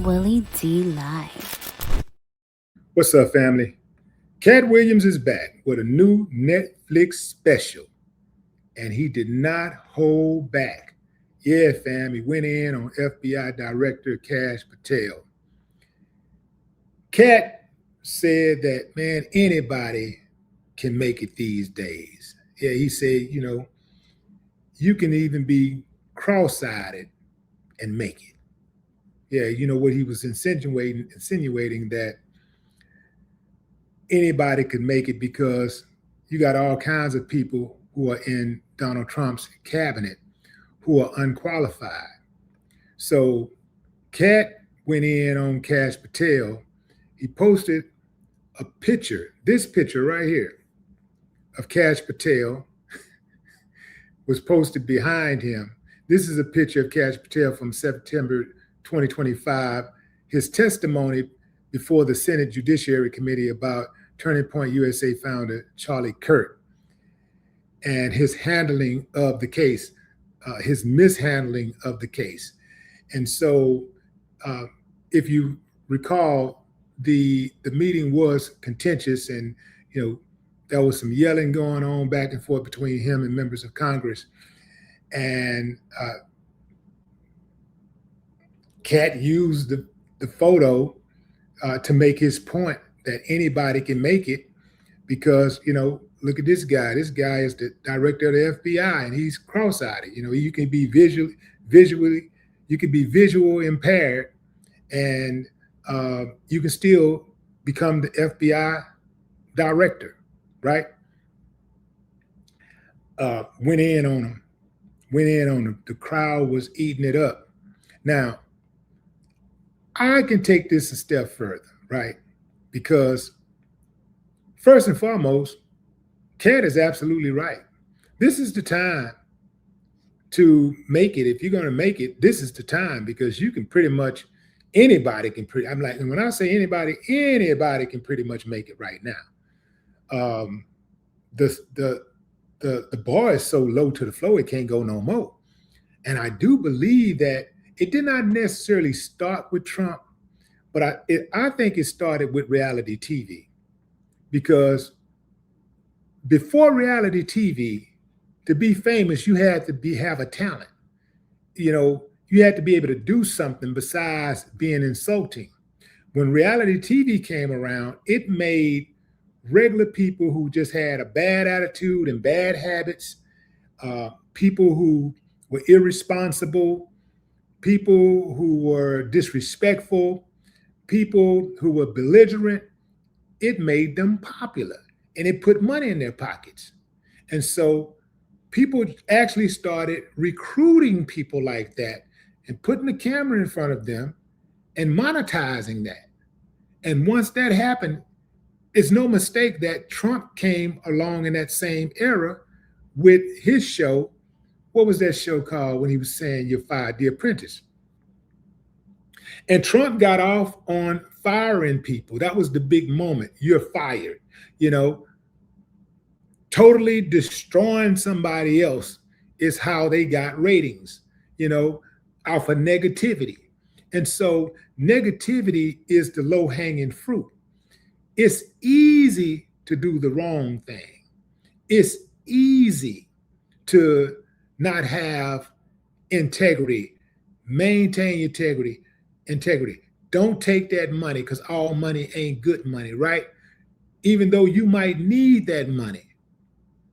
Willie D Live. What's up, family? Katt Williams is back with a new Netflix special, and he did not hold back. Yeah, fam, he went in on FBI Director Kash Patel. Katt said that, man, anybody can make it these days. Yeah, he said, you can even be cross-eyed and make it. Yeah, you know what he was insinuating that anybody could make it because you got all kinds of people who are in Donald Trump's cabinet who are unqualified. So Katt went in on Kash Patel. He posted a picture, this picture right here of Kash Patel was posted behind him. This is a picture of Kash Patel from September 2025, his testimony before the Senate Judiciary Committee about Turning Point USA founder Charlie Kirk and his handling of the case, his mishandling of the case. And so if you recall, the meeting was contentious, and there was some yelling going on back and forth between him and members of Congress. And Katt used the photo to make his point that anybody can make it because, look at this guy. This guy is the director of the FBI, and he's cross-eyed. You can be visually, you can be visual impaired, and you can still become the FBI director, right? Went in on him. The crowd was eating it up. Now, I can take this a step further, right? Because first and foremost, Katt is absolutely right. This is the time to make it. If you're going to make it, this is the time, because you can pretty much, anybody can I'm like, and when I say anybody can pretty much make it right now. The bar is so low to the floor, it can't go no more. And I do believe that it did not necessarily start with Trump, but I think it started with reality TV, because before reality TV, to be famous, you had to have a talent. You had to be able to do something besides being insulting. When reality TV came around, it made regular people who just had a bad attitude and bad habits, people who were irresponsible, people who were disrespectful, people who were belligerent, it made them popular, and it put money in their pockets. And so people actually started recruiting people like that and putting the camera in front of them and monetizing that. And once that happened, it's no mistake that Trump came along in that same era with his show. What was that show called when he was saying you're fired? The Apprentice. And Trump got off on firing people. That was the big moment. You're fired. Totally destroying somebody else is how they got ratings, off of negativity. And so negativity is the low-hanging fruit. It's easy to do the wrong thing. It's easy to not have integrity. Maintain integrity. Don't take that money, because all money ain't good money, right? Even though you might need that money,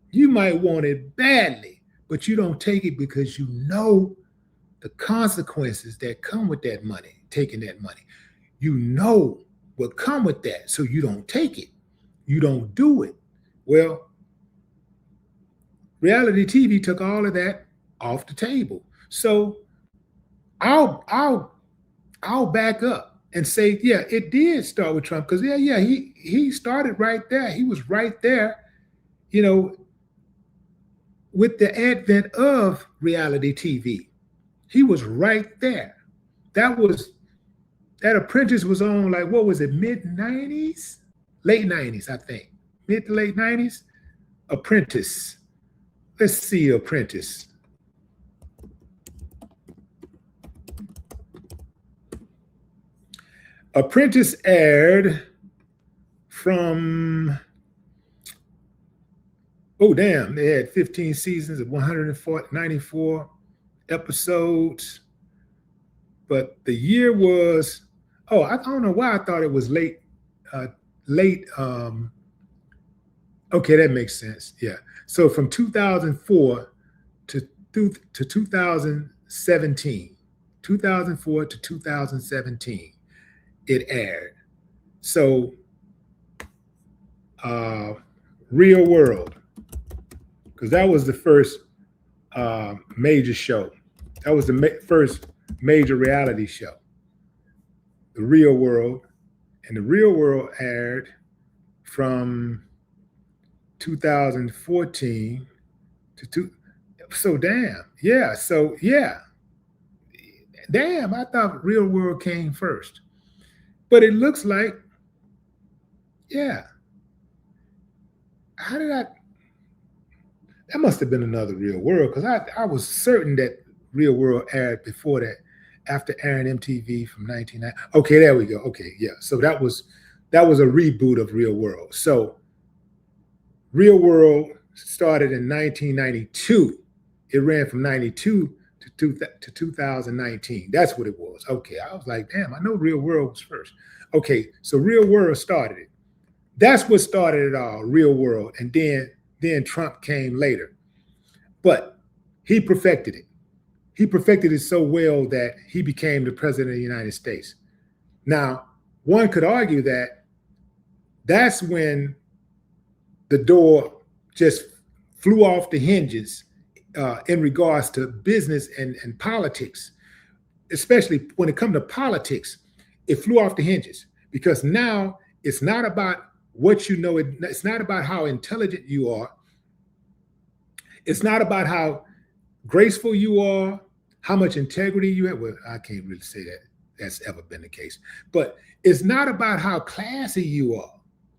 you might want it badly, but you don't take it because you know the consequences that come with that money, taking that money. You know what come with that, so you don't take it. You don't do it. Well, reality TV took all of that off the table. So I'll back up and say, yeah, it did start with Trump, because he started right there. He was right there, with the advent of reality TV. He was right there. That Apprentice was on, like, what was it, mid-90s? Late 90s, I think. Mid to late 90s? Apprentice. Let's see Apprentice. Apprentice aired from, oh damn, they had 15 seasons of 194 episodes. But the year was, oh, I don't know why I thought it was late. Okay, that makes sense. Yeah. So from 2004 to 2017, 2004 to 2017, it aired. So Real World, because that was the first major show. That was the first major reality show, The Real World. And The Real World aired from 2014 to so damn. Yeah. So yeah. Damn, I thought Real World came first. But it looks like, yeah. How did that must have been another Real World, because I was certain that Real World aired before that, after airing MTV from 1990. Okay, there we go. Okay, yeah. So that was a reboot of Real World. So Real World started in 1992. It ran from 92 to 2019. That's what it was. Okay, I was like, damn, I know Real World was first. Okay, so Real World started it. That's what started it all, Real World. And then Trump came later. But he perfected it. He perfected it so well that he became the president of the United States. Now, one could argue that that's when the door just flew off the hinges in regards to business and politics, especially when it comes to politics. It flew off the hinges, because now it's not about what you know. It's not about how intelligent you are. It's not about how graceful you are, how much integrity you have. Well, I can't really say that that's ever been the case. But it's not about how classy you are,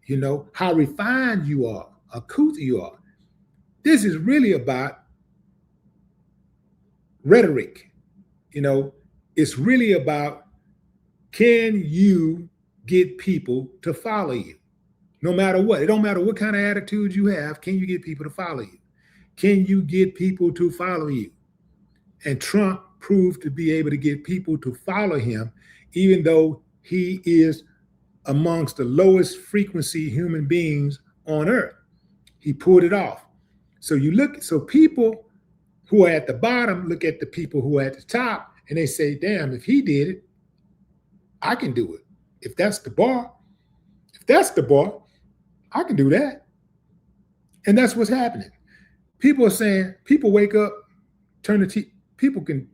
you know, how refined you are, how couth you are. This is really about rhetoric. You know, it's really about, can you get people to follow you? No matter what. It don't matter what kind of attitude you have. Can you get people to follow you? Can you get people to follow you? And Trump proved to be able to get people to follow him, even though he is amongst the lowest frequency human beings on earth. He pulled it off. So people who are at the bottom look at the people who are at the top, and they say, damn, if he did it, I can do it. If that's the bar, I can do that. And that's what's happening. People are saying, people wake up, turn the TV, people can,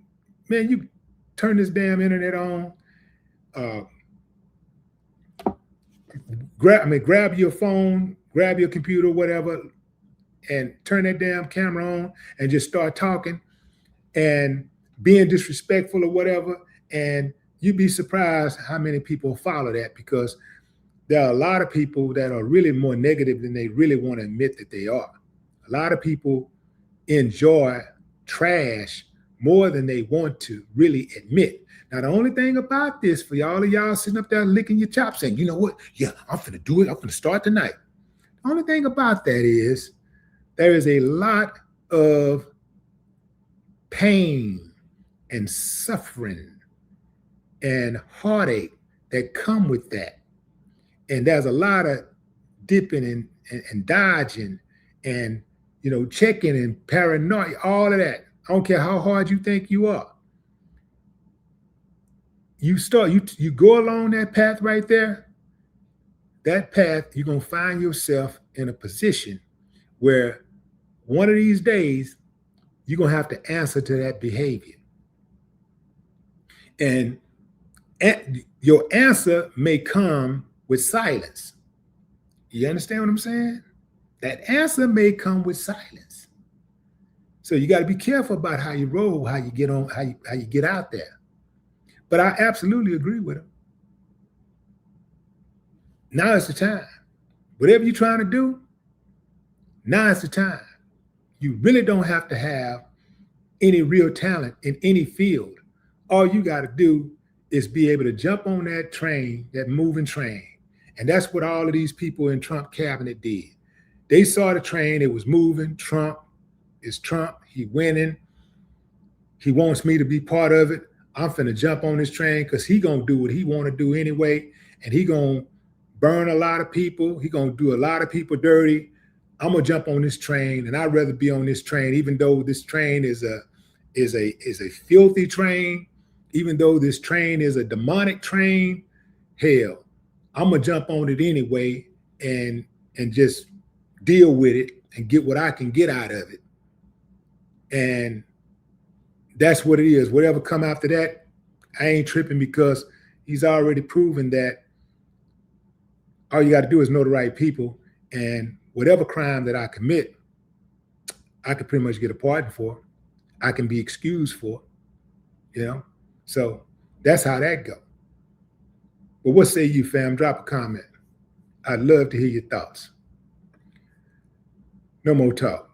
man, you turn this damn internet on, grab your phone, grab your computer, whatever, and turn that damn camera on and just start talking and being disrespectful or whatever. And you'd be surprised how many people follow that, because there are a lot of people that are really more negative than they really want to admit that they are. A lot of people enjoy trash more than they want to really admit. Now, the only thing about this, for all of y'all sitting up there licking your chops saying, you know what? Yeah, I'm finna do it. I'm finna start tonight. The only thing about that is there is a lot of pain and suffering and heartache that come with that. And there's a lot of dipping and dodging and, you know, checking and paranoia, all of that. I don't care how hard you think you are. You go along that path right there, that path, you're going to find yourself in a position where one of these days, you're going to have to answer to that behavior. And your answer may come with silence. You understand what I'm saying? That answer may come with silence. So you got to be careful about how you roll, how you get on, how you get out there. But I absolutely agree with him. Now is the time. Whatever you're trying to do, now is the time. You really don't have to have any real talent in any field. All you got to do is be able to jump on that train, that moving train. And that's what all of these people in Trump cabinet did. They saw the train, it was moving. Trump is Trump, he winning. He wants me to be part of it. I'm finna jump on this train because he gonna do what he wanna do anyway. And he gonna burn a lot of people. He gonna do a lot of people dirty. I'm gonna jump on this train, and I'd rather be on this train, even though this train is a filthy train, even though this train is a demonic train. Hell, I'm gonna jump on it anyway and just deal with it and get what I can get out of it. And that's what it is. Whatever come after that, I ain't tripping, because he's already proven that all you got to do is know the right people, and whatever crime that I commit, I could pretty much get a pardon for. I can be excused for, you know? So that's how that go. But what say you, fam? Drop a comment. I'd love to hear your thoughts. No more talk.